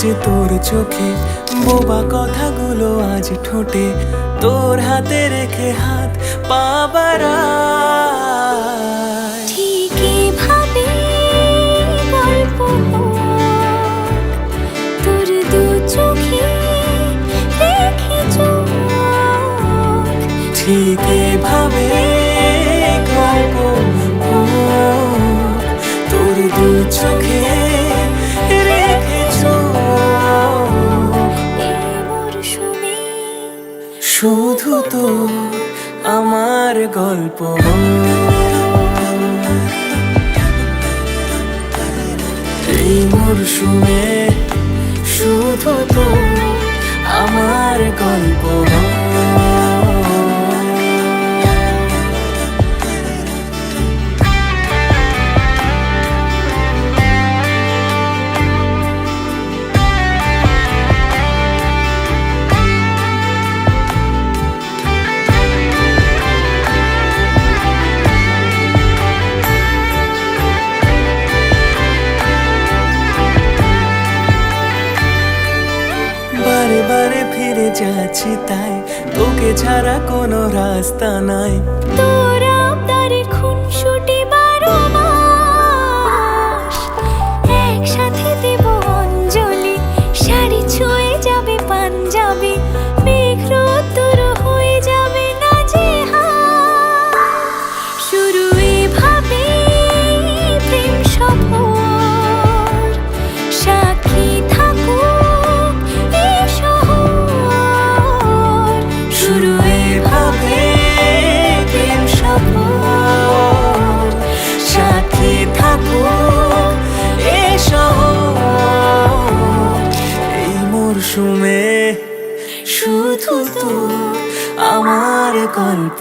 যে তোর চোখে, বোবা কথাগুলো আজ ঠোঁটে, তোর হাতে রেখে হাত পা বাড়ায়। ঠিকই ভাবে গল্প তোর দু চোখে রেখে চোখ, ঠিক এভাবে গল্প তোর দু চোখে রেখে চোখ। এই মরশুমে শুধু তো আমার গল্প, এই মরশুমে শুধু তো আমার গল্প। বারে বারে ফিরে যাচ্ছি তাই, তোকে ছাড়া কোনো রাস্তা নাই। তোর আবদারে খুনসুটি 12 মাস, একসাথে দেব অঞ্জলি, শাড়ি ছুঁয়ে যাবে পাঞ্জাবি, মেঘ রোদ্দুর হয়ে যাবে নাজেহাল। শুরু এভাবে প্রেম সফর, সাক্ষী থাকুক এই শহর। শুরু এভাবে প্রেম সফর, সাথী থাকুক এ শহর। এই মরশুমে শুধু তো আমার গল্প।